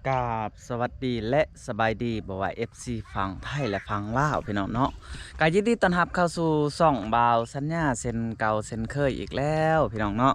กราบสวัสดีและสบายดีบ่ว่า FC ฝั่งไทยและฝั่งลาวพี่น้องเนาะก็ยินดีต้อนรับเข้าสู่ช่องบ่าวสัญญาเซ็นเก่าเซ็นเคยอีกแล้วพี่น้องเนาะ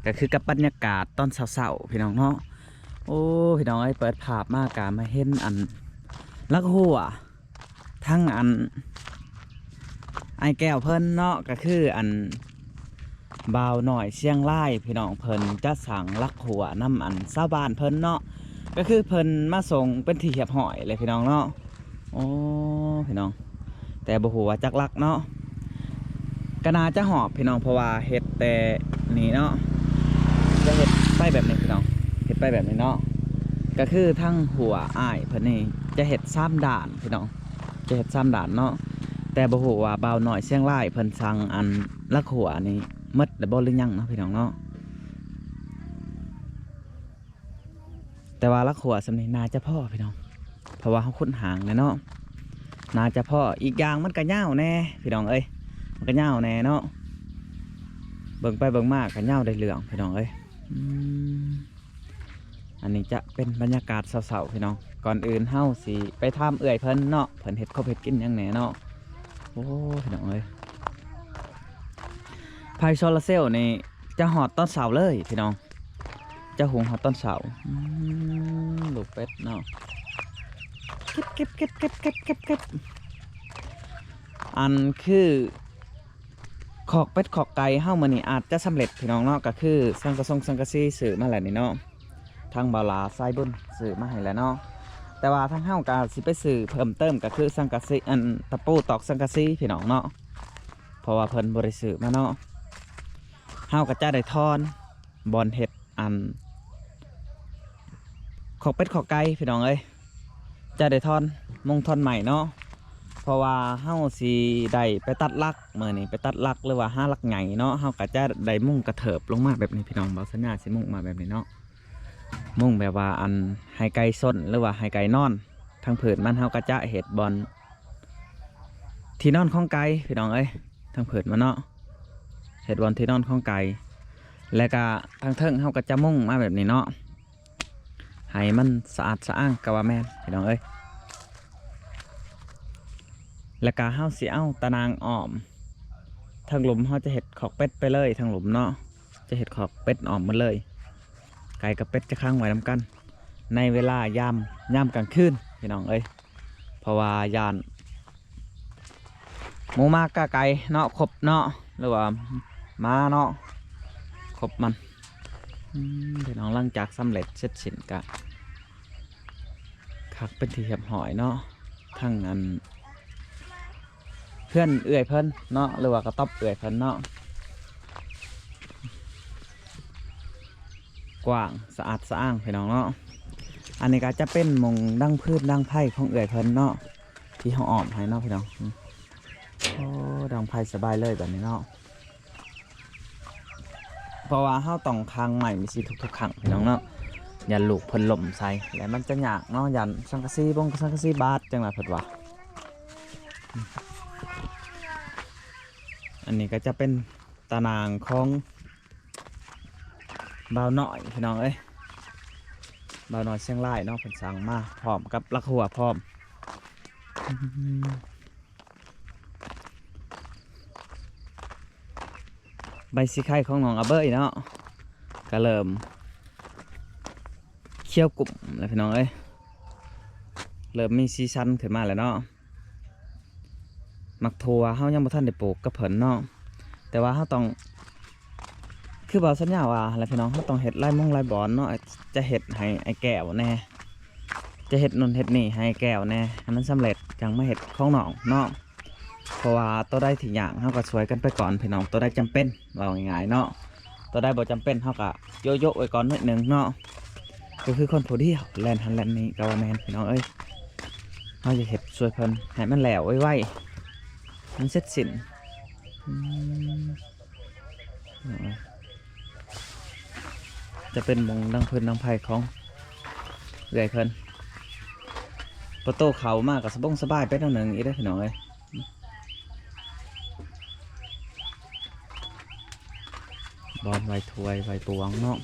ก็คือกับบรรยากาศตอนเช้าๆพี่น้องเนาะโอ้พี่น้องไอ้เปิดภาพมากามาเห็นอันลักหัวทั้งอันไอ้แก้วเพิ่นเนาะก็คืออันบ่าวหน่อยเชียงรายพี่น้องเพิ่นจะสั่งลักหัวน้ำอันชาวบ้านเพิ่นเนาะ ก็คือเพิ่นมาส่งเป็นที่เหียบหอยเลยพี่น้องเนาะโอ้พี่น้องแต่บ่ฮู้ว่าจักลักเนาะก็น่าจะหอบพี่น้องเพราะว่าเฮ็ดแต่นี่เนาะจะเฮ็ดไปแบบนี้พี่น้องเฮ็ดไปแบบนี้เนาะก็คือทั้งหัวอ้ายเพิ่นนี่จะเฮ็ด3ด่านพี่น้องจะเฮ็ด3ด่านเนาะแต่บ่ฮู้ว่าบ่าวน้อยเชียงรายเพิ่นสั่งอันลักหัวนี่หมดแล้วบ่หรือยังเนาะพี่น้องเนาะ แต่ว่าละขวดสำนีนาจะพ่อพี่น้องเพราะว่าเขาคุ้นหางเลยเนาะนาจะพ่ออีกอย่างมันก็เน่าแน่พี่น้องเอ้ยมันก็เน่าแน่เนาะเบิ่งไปเบิ่งมากก็เน่าได้เหลืองพี่น้องเอ้ยอันนี้จะเป็นบรรยากาศเศร้าๆพี่น้องก่อนอื่นเฮาสิไปทำเอื่อยเพิ่นเนาะเพิ่นเห็ดข้าวเผ็ดกินยังแหน่เนาะโอ้พี่น้องเอ้ยไฟโซลาร์เซลล์นี่จะหอดตอนเสาร์เลยพี่น้องจะหุงหอดตอนเสาร์ลูกเป็ดเนาะ เก็บอันคือขอกเป็ดขอกไก่เฮ้ามานี่อาจจะสำเร็จพี่น้องเนาะก็คือสังกะซงสังกะซีสื่อมาแล้วนี่เนาะทางบาลาไซบุญสื่อมาให้แล้วเนาะแต่ว่าทางเฮ้ากาสิไปสื่อเพิ่มเติมก็คือสังกะซีอันตะปูตอกสังกะซีพี่น้องเนาะเพราะว่าเพิ่นบริสุทธิ์มาเนาะเฮ้าก็จะได้ทอนบอลเห็ดอันขอกเป็ดขอกไก่พี่น้องเอ้ยจะได้ทอนมงทอนใหม่เนาะเพราะว่าเฮาสิได้ไปตัดลักเมื่อนี้ไปตัดลักหรือว่าห้าลักใหญ่เนาะเฮาก็จะได้มุ่งกระเถิบลงมาแบบนี้พี่น้องเบาสัญญาสิมุ่งมาแบบนี้เนาะมุ่งแบบว่าอันให้ไก่ส้นหรือว่าให้ไก่นอนทางผืนมันเฮาก็จะเห็ดบอลที่นอนของไก่พี่น้องเอ้ยทางผืนมันเนาะเห็ดบอลที่นอนของไก่แล้วก็ทางเทิงเฮาก็จะมุ่งมาแบบนี้เนาะให้มันสะอาดสะอ้างกะว่าแม่นพี่น้องเอ้ยแล้วก็เฮาสิเอาตะนางอ้อมทางหลุมเฮาจะเห็ดขอกเป็ดไปเลยทางหลุมเนาะจะเห็ดขอกเป็ดอ้อมหมดเลยไก่กับเป็ดจะค้างไว้นำกันในเวลายามกลางคืนพี่น้องเอ้ยเพราะว่ายานหมูมากกะไก่เนาะครบเนาะหรือว่าม้าเนาะครบมันพี่น้องหลังจากสำเร็จเสร็จสิ้นกะคักเป็นที่เหียบหอยเนาะทั้งอันเพื่อนเอื่อยเพิ่นเนาะหรือว่ากระต๊อบเอื่อยเพิ่นเนาะกว้างสะอาดสะอ้างพี่น้องเนาะอันนี้ก็จะเป็นมงดั้งพืชดั้งไผ่ของเอื่อยเพิ่นเนาะที่เขาอ้อมให้เนาะพี่น้องโอ้ดังไผ่สบายเลยแบบนี้เนาะเพราะว่าเขาต้องค้างใหม่มีสิทุกๆครั้งพี่น้องเนาะอย่าลูกเพิ่นหล่มใส่แล้วมันจะยากเนาะยันสังกะสีบงสังกะสีบาดจังไรเพิ่นว่าอันนี้ก็จะเป็นตารางของบ่าวน้อยพี่น้องเอ้ยบ่าวน้อยเชียงรายเนาะเพิ่นสั่งมาพร้อมกับลักหัวพร้อมใบสีไข่ของน้องอาเบยเนาะก็เริ่มเคี่ยวกลุ่มแล้วพี่น้องเอ้ยเริ่มมีซีซันขึ้นมาแล้วเนาะมักถั่วเฮายังบ่ทันได้ปลูกกับเพิ่นเนาะแต่ว่าเฮาต้องคือบอกสัญญาว่าอะไรพี่น้องเขาต้องเห็ดไร่มงไร่บอนเนาะจะเห็ดให้ไอ้แก้วแน่จะเห็ดนนเห็ดนี่ให้แก้วแน่ให้มันสำเร็จจังไม่เห็ดของน้องเนาะเพราะว่าตัวได้ถี่อย่างเขาก็ช่วยกันไปก่อนพี่น้องตัวได้จำเป็นเราง่ายๆเนาะตัวได้บ่จำเป็นเขาก็โยกไว้ก่อนนิดนึงเนาะก็คือคนผู้เดียวแลนหันแลนนี้กาวแมนพี่น้องเอ้ยเขาจะเห็ดช่วยเพิ่นให้มันแหลวไว้มันเสร็จสิ้นจะเป็นมงดังพื้นดังไผ่ของเรื่อยเพิ่นประตูเขามากกับสบายไปหนึ่งอีได้พี่น้องเลยบอลไวถวยไวปวงเนาะ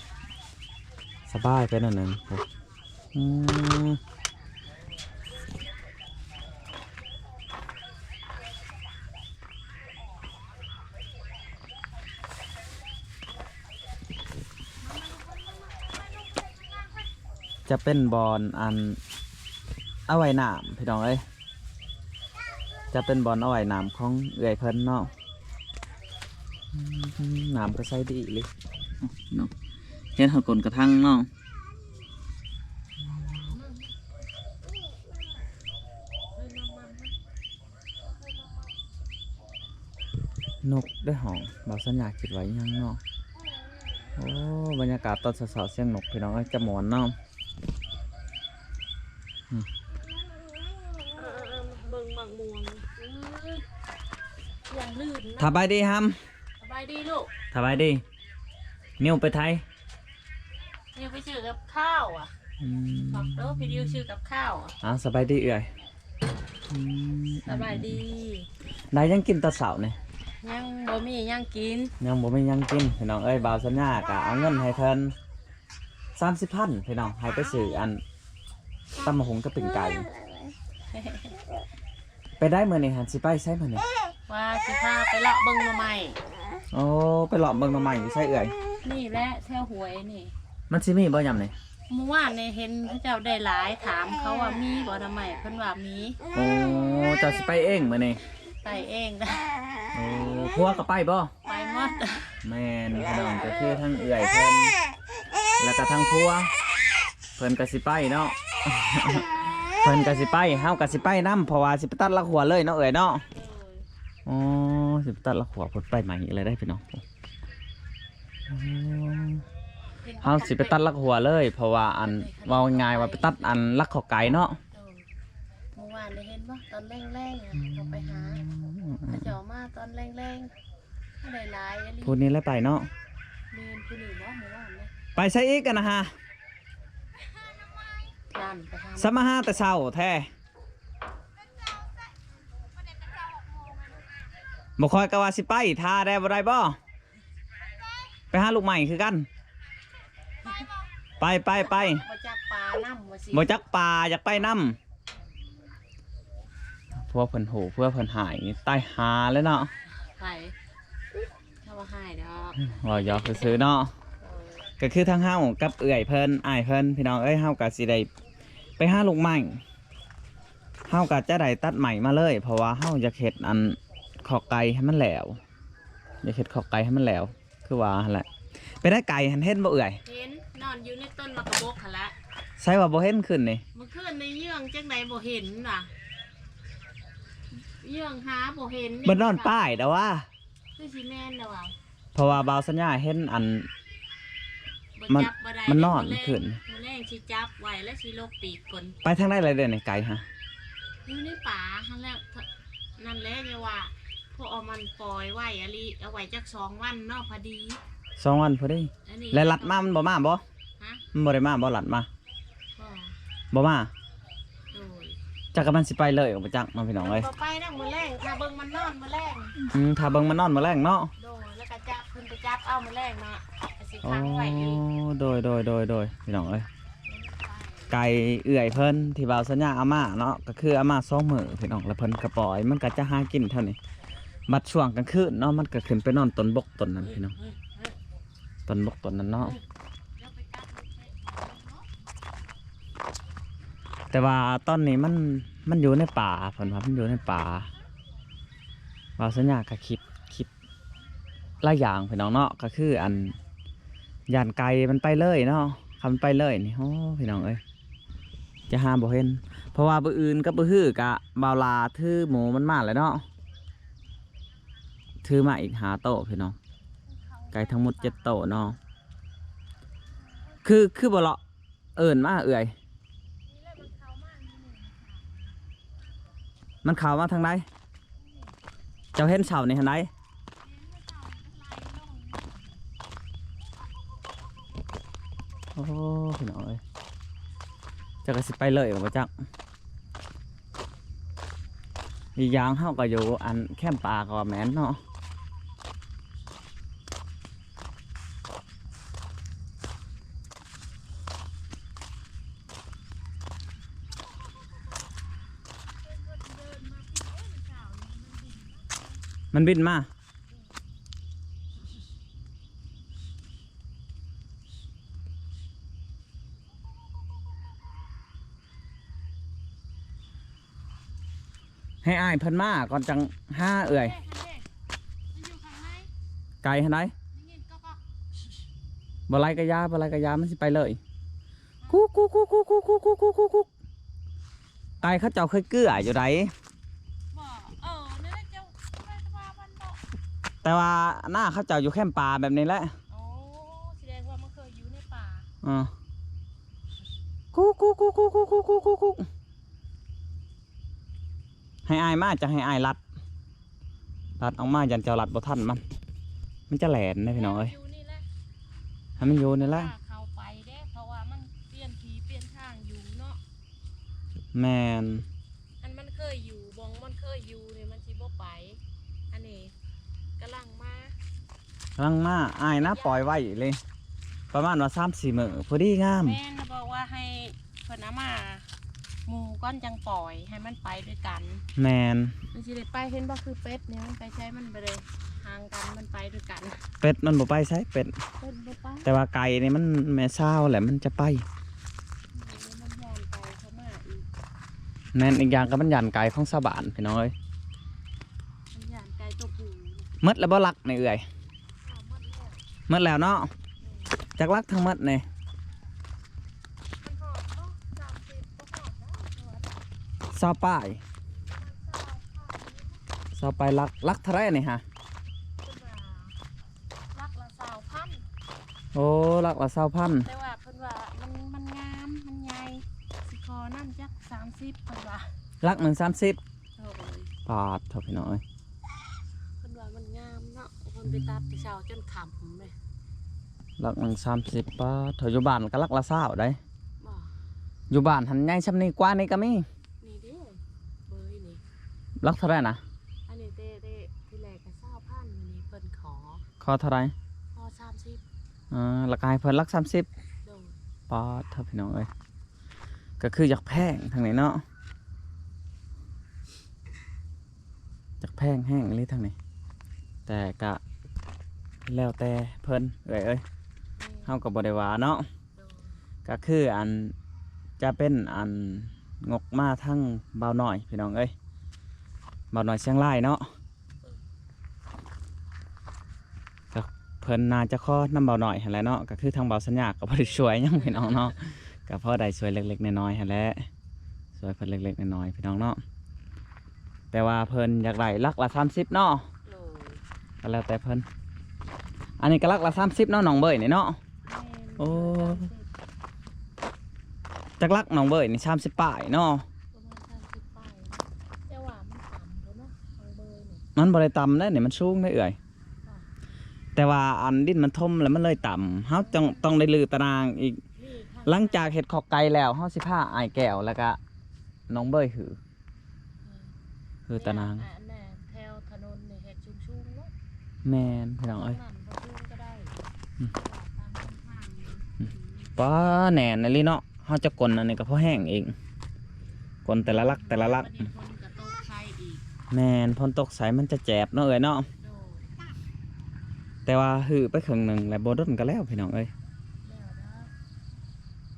สบายไปหนึ่ง อืมจะเป็นบอลอันเอาไว้น้ำพี่น้องเอ้ยจะเป็นบอลเอาไว้น้ำของเอื้อยเพิ่นเนาะน้ำก็ใส่ดีเลยเนาะเฮ็ดเฮากลกระทั่งเนาะนกได้ห้องบ่าวสัญญาคิดไว้ยังเนาะโอ้บรรยากาศตอนเช้าๆเสียงนกพี่น้องเอ้ยจะม่วนเนาะเบิ่งหมักม่วงอย่างลื่นนะ สบายดีฮัม สบายดีลูก สบายดีนิ้วไปไทย นี่ไปชื่อกับข้าวอ่ะบอกเด้อพี่ดิวชื่อกับข้าวอ่ะ สบายดีเอื่อย สบายดี ได้ยังกินตอนเสาร์เนี่ย ยังบ่มียังกิน ยังบ่มียังกินพี่น้องเอ้ยบ่าวสัญญากะเอาเงินให้เพิ่น30,000พี่น้องให้ไปซื้ออันตำมะฮงกับปิ่งไก่ไปได้มื้อนี้หันสิไปใช้มื้อนี้ ว่าสิพาไปเลาะเบิ่งมาใหม่ โอ้ไปเลาะเบิ่งหน่อไม้อยู่ใช่เอื่อย นี่แหละแถวหวยนี่ มันสิมีบ่ยำนี่ เมื่อวานเนี่ยเห็นพระเจ้าได้หลายถามเขาว่ามีบ่ทำไมเพิ่นว่ามี โอ้เจ้าสิไปเองมื้อนี้ ไปเองได้ โอ้พัวก็ไปบ่ ไปหมด แม่นพี่น้องก็คือทั้งเอื่อยเพิ่นแล้วก็ทั้งพัวเพิ่นก็สิไปเนาะ เพิ่นก็สิไปเฮาก็สิไปนํเพราะว่าสิไปตัดละหัวเลยเนาะเอื่อยเนาะอ๋อสิไปตัดละหัวเพิ่นไปใหม่อีกเลยได้พี่น้องอ๋อเฮาสิไปตัดละหัวเลยเพราะว่าอันเว้าง่ายว่าไปตัดอันลักข้อไก่เนาะ เมื่อวานได้เห็นบ่ตอนแรงๆอ่ะเราไปหาพระเจ้ามาตอนแรงๆได้หลายอันนี้ พูดนี้แล้วไปเนาะ เมนผู้นี่เนาะเมื่อวานเนี่ย ไปใช้อีกกันนะฮะ นั่นไปหา สมาหาแต่เช้าแท้บ่คอยกะว่าสิไปท่าได้บ่ได้บ่ไปหาลูกใหม่คือกัน ไป บ่จักปลาน้ำว่าสิ บ่จักป่าอยากไปนำพวกเพิ่นโหเพื่อเพิ่นหายใต้หาเลยเนาะ ไปถ้าว่าให้ดอก ว่าหยอกซื้อๆเนาะก็คือทั้งเฮากับเอื้อยเพิ่นอ้ายเพิ่นพี่น้องเอ้ยเฮาก็สิได้ไปหาลูกใหม่เฮาก็จะได้ตัดใหม่มาเลย เพราะว่าเฮาอยากเฮ็ดอันขอกไก่ให้มันแหลวอยากเฮ็ดขอกไก่ให้มันแหลวคือว่าหั่นแหละไปได้ไก่หันเห็นบ่เอื้อย เห็นนอนอยู่ในต้นมะกระบอกหั่นละ ใช่ว่าบ่เห็นขึ้นนี่ เมื่อคืนในเยื่องจังใดบ่เห็นว่ะเยื่องหาบ่เห็น บ่นอนป้ายแต่ว่า คือสิแม่นแล้วว่ะ เพราะว่าบ่าวสัญญาเห็นอัน บ่ มัน จับบ่ได้ มันนอน มื้แรง ขึ้น มื้อแรงสิจับไว้แล้วสิลกปีกเพิ่น ไปทางใดเลยเด้อนี่ไก่ฮะ อยู่ในป่าหั่นแล้วนั่นแหละเนี่ยว่าพวกเอามันปล่อยไว้อะลิเอาไว้จัก2 วันเนาะพอดี 2 วันพอดี อันนี้ แล้วลัดมามันบ่มาบ่ ฮะ มันบ่ได้มาบ่ลัดมา บ่ บ่มา โดย จักกะมันสิไปเลยบ่จักมาพี่น้องเอ้ย ต่อไปนั่งมื้อแรงถ้าเบิ่งมันนอนมื้อแรง ถ้าเบิ่งมันนอนมื้อแรงเนาะ โดยแล้วก็จับขึ้นไปจับเอามื้อแรงมาสิ โอ้ ค้างไว้อยู่ โดยพี่น้องเอ้ยไก่เอื่อยเพิ่นที่บ่าวสัญญาเอามาเนาะก็คือเอามา2มื้อพี่น้องแล้วเพิ่นก็ปล่อยมันก็จะหากินเท่านี้บัดช่วงกลางคืนเนาะมันก็ขึ้นไปนอนต้นบกต้นนั้นพี่น้องต้นบกต้นนั้นเนาะแต่ว่าตอนนี้มันอยู่ในป่าเพิ่นว่ามันอยู่ในป่าบ่าวสัญญาก็คิดหลายอย่างพี่น้องเนาะก็คืออันย่านไก่มันไปเลยเนาะคำมันไปเลยนี่โอ้พี่น้องเอ้ยจะหาบ่เห็นเพราะว่าบ่อื่นกับบ่ฮือกะบ่าวลาถือหมูมันมาแล้วเนาะถือมาอีก5 โต๊ะพี่น้องไก่ทั้งหมด7 โต๊ะเนาะคือบ่เลาะเอิ้นมาเอื่อยมันเข้ามาทางใดเจ้าเห็นเสาในทางใดโอ้พี่น้องเอ้ยเจะก็สิไปเลยบ่จักอีกอย่างเฮาก็อยู่อันแคมป์ป่าก็ว่าแม่นเนาะ มันบินมาให้อายเพิ่นมาก่อนจังห้าเอื่อย มันอยู่ข้างใน ไกลขนาดไหน นี่ก็ บ่ไรกะยาบ่ไรกะยามันสิไปเลยกุ๊กกุ๊กกุ๊กกุ๊กกุ๊กกุ๊กกุ๊กกุ๊กกุ๊กไก่เขาเจ้าเคยเกลืออยู่ได บ่นั่นแหละเจ้าไปสบายมันบ่ แต่ว่าหน้าเขาเจ้าอยู่แคมป์ป่าแบบนี้แหละ โอ้แสดงว่ามันเคยอยู่ในป่า อ่ากุ๊กกุ๊กกุ๊กกุ๊กกุ๊กกุ๊กกุ๊กกุ๊กกุ๊กให้อายมาจะให้อายรัดออกมายันเจ้ารัดบ่ทันมันจะแหลนนะพี่น้องเอ้ย อยู่นี่แหละ ให้มันอยู่นี่แหละ เข้าไปเด้เพราะว่ามันเปลี่ยนทีเปลี่ยนทางอยู่เนาะ แมน อันมันเคยอยู่บองมันเคยอยู่เนี่ยมันสิบ่ไปอันนี้กำลังมา กำลังมาอายนะปล่อยไว้เลย ประมาณว่า3-4 มื้อพอดีงาม แม่นบอกว่าให้เพิ่นเอามาหมู่ก้อนจังปล่อยให้มันไปด้วยกัน แมน มันสิได้ไปเห็นบ่คือเป็ดเนี่ยมันไปใช้มันไปเลยห่างกันมันไปด้วยกัน เป็ดมันบ่ไปใช้เป็ด เพิ่นบ่ไป แต่ว่าไก่นี่มันแม่เศร้าแหละมันจะไป มันย่านไปเข้ามาอีก แม่นอีกอย่างก็มันยันไก่ของชาวบ้านพี่น้องเอ้ย มันย่านไกลตัวผู้ หมดแล้วบ่รักในเอื่อย อ้าวหมดแล้ว หมดแล้วเนาะจักรักทั้งหมดนี่ มันหอดเนาะ30ก็หอดแล้ว เศร้าป้ายเศร้าไปรักเท่าไรนี่ฮะ รักละ20,000 โอ้รักละ20,000 แต่ว่าเพิ่นว่ามันงามมันใหญ่สิขอน้ำจัก30เพิ่นว่า รัก130 โอ้ย ปาดเท่าพี่น้องเอ้ย เพิ่นว่ามันงามเนาะเพิ่นไปตัดแต่เช้าจนค่ำเลย รัก130ปาดเท่าอยู่บ้านก็รักละ20ได้ บ่ อยู่บ้านหันใหญ่ซำนี้กว่านี่ก็มี นี่เด้เบยนี่ รักเท่าไรนะ อันนี้เด้ที่แรกก็20,000นี่เพิ่นขอ ขอเท่าไร ขอ30 ราคาให้เพิ่นรัก30 โดน ปาดเท่าพี่น้องเอ้ยก็คืออยากแพงทางไหนเนาะอยากแพงแห้งเลยทางไหนแต่ก็แล้วแต่เพิ่นเอ้ยเฮาก็บ่ได้ว่าเนาะ โดน ก็คืออันจะเป็นอันงกมาทั้งเบาหน่อยพี่น้องเอ้ยเบาหน่อยเชียงรายเนาะก็เพิ่นน่าจะข้อนำเบาหน่อยหั่นแหละเนาะก็คือทางเบาสัญญาก็บ่ได้ช่วยหยังพี่น้องเนาะก็พอได้ช่วยเล็กๆน้อยๆหั่นแหละช่วยเพิ่นเล็กๆน้อยๆพี่น้องเนาะแต่ว่าเพิ่นอยากได้ลักละ30เนาะ โดน ก็แล้วแต่เพิ่นอันนี้ก็ลักละ30เนาะน้องเบยนี่เนาะ โอ้ จักลักน้องเบยนี่30ป้ายเนาะ ประมาณ30ป้ายแต่ว่ามันต่ำแล้วเนาะทางเบยนี่ มันบ่ได้ต่ำได้นี่มันสูงได้เอื่อยแต่ว่าอันดินมันทมแล้วมันเลยต่ำเฮาต้องได้ลือตารางอีก นี่ทาง หลังจากเฮ็ดขอกไก่แล้วเฮาสิพาอ้ายแก้วแล้วก็น้องเบยหือตาราง อันน่ะแถวถนนนี่เฮ็ดชุ่มๆเนาะ แม่นพี่น้องเอ้ย นั่นบ่ชุ่มก็ได้ อืม ตามทางนี่ ป้าแหน่นอันนี้เนาะเฮาจะกลนอันนี้ก็พอแห้งเองกลแต่ละลักแต่ละลัก บัดนี้คนก็ตกใส่อีก แม่นพ่นตกใสมันจะแจบเนาะเอ้ยเนาะ โดน แต่ว่าหือไปครึ่งหนึงแล้วบ่ดนก็แล้วพี่น้องเอ้ย แล้วเด้อ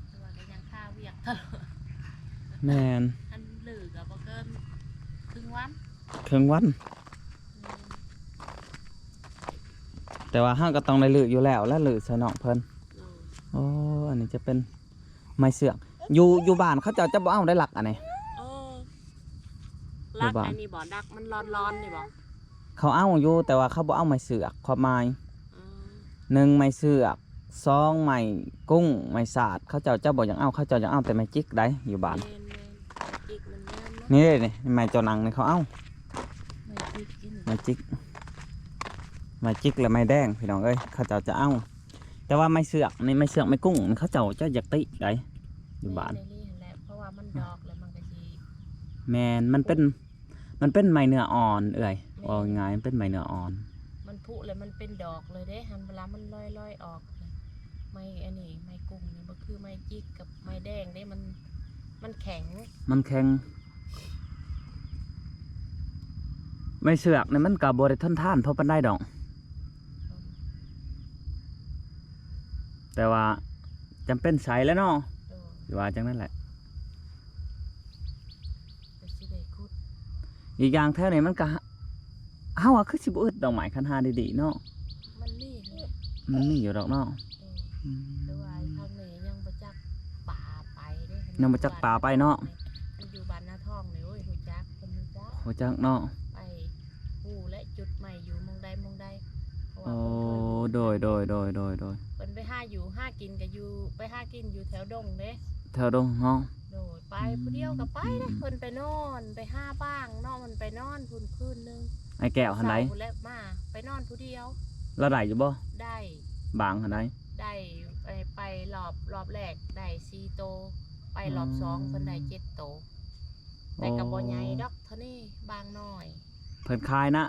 แต่ว่าก็ยังค่าเวียกตลอด แม่น อันเหลือก็บ่เกินครึ่งวัน ครึ่งวัน แต่ว่าห้างก็ต้องได้ลืออยู่แล้วและลือใส่น้องเพิ่น โดน โอ้อันนี้จะเป็นไม้เสือกอยู่บ้านเขาเจ้าจะบ่เอาได้หลักอันนี้ เออ เดี๋ รั ย ก วบ้าน อันนี้บ่ดักมันร้อนๆนี่บ่ เขาเอาอยู่แต่ว่าเขาบ่เอาไม้เสือกความหมาย เออ 1ไม้เสือก2ไม้กุ้งไม้สาดเขาเจ้าจะบ่อยากเอาเขาเจ้าอยากเอาแต่ไม้จิกได้อยู่บ้าน แม่นจิกมันงามเนาะ นี่เลยนี่ไม้เจ้านังนี่เขาเอา ไม่จิกกิน ไม้จิกและไม้แดงพี่น้องเอ้ยเขาเจ้าจะเอาแต่ว่าไม้เสือกนี่ไม้เสือกไม้กุ้งนี่เขาเจ้าจะอยากติได้อยู่บ้าน ในนี่แหละเพราะว่ามันดอกแล้วมันก็สิ แมนมันเป็นไม้เนื้ออ่อนเอ่ยว่าง่ายมันเป็นไม้เนื้ออ่อน มันผุแล้วมันเป็นดอกเลยเด้หันเวลามันลอยๆออกเลยไม่อันนี้ไม่กุ้งนี่บ่คือไม่จิกกับไม่แดงเด้มันแข็ง มันแข็งไม้ ไม่เสือกนี่มันก็บ่ได้ทนทานเพราะปานใดดอกแต่ว่าจำเป็นใช้แล้วเนาะ โดย สิว่าจังนั้นแหละ แต่สิได้คุด อีกอย่างแถวนี้มันก็เฮาว่าคือสิบ่อึดดอกไม้คันหาดีๆเนาะ มันนี่แหละ มันมีอยู่ดอกเนาะ อืมแต่ว่าไอ้ทางนี้ยังบ่จักป่าไปเด้ ยังบ่จักป่าไปเนาะ มันอยู่บ้านนาทองนี่โอ้ยฮู้จักเพิ่นฮู้จัก โหจักเนาะ ไปฮู้และจุดใหม่อยู่หมองใดเพราะว่า โอ้ เพิ่นเคย โดย เพิ่นไปหาอยู่หากินก็อยู่ไปหากินอยู่แถวดงเด้ แถวดงเนาะ โดดไปผู้เดียวก็ไปเด้เพิ่นไปนอนไปหาบ้างเนาะมันไปนอนพุ่นคืนนึง ไอ้แก้วหันใด เช้าแล้วมาไปนอนผู้เดียว แล้วได้อยู่บ่ ได้ บางหันใด ได้ไปรอบแรกได้4โตไปรอบ2เพิ่นได้7โตแต่ก็บ่ใหญ่ดอกเท่านี้บางน้อย เพิ่นคายนะ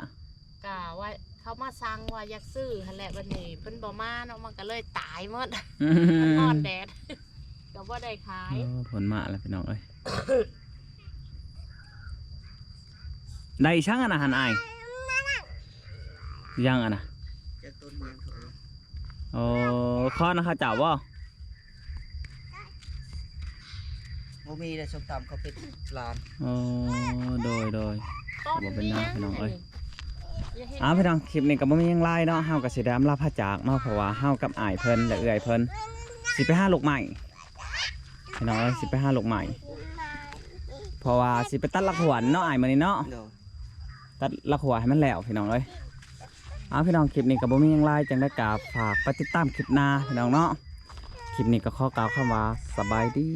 กะว่าเขามาสั่งว่าอยากซื้อหั่นแหละวันนี้เพิ่นบ่มาเนาะมันก็เลยตายหมด มันอ่อนแดด ก็บ่ได้ขาย ผลมาแล้วพี่น้องเอ้ย ได้ช่างอะนะหันอายยังอะนะ จากต้นเมืองเขา โอ้ข้อนะคะเจ้าบ่ บ่มีแต่ส้มตำเขาเป็นร้าน โอ้โดย ต้น บ่เป็นหยังพี่น้องเอ้ย อย่าเฮ็ด พี่น้องคลิปนี้ก็บ่มีหยังหลายเนาะเฮาก็สิได้อำลาพระจากเนาะเพราะว่าเฮากับอ้ายเพิ่นและเอื้อยเพิ่นสิไปหาลูกใหม่พี่น้องเอ้ยสิไปหาลูกใหม่เพราะว่าสิไปตัดลักหัวเนาะอ้ายมื้อนี้เนาะ เนาะ ตัดลักหัวให้มันแล้วพี่น้องเอ้ยพี่น้องคลิปนี้ก็บ่มีหยังหลายจังได้กราบฝากไปติดตามคลิปหน้าพี่น้องเนาะคลิปนี้ก็ขอกล่าวคำว่าสบายดี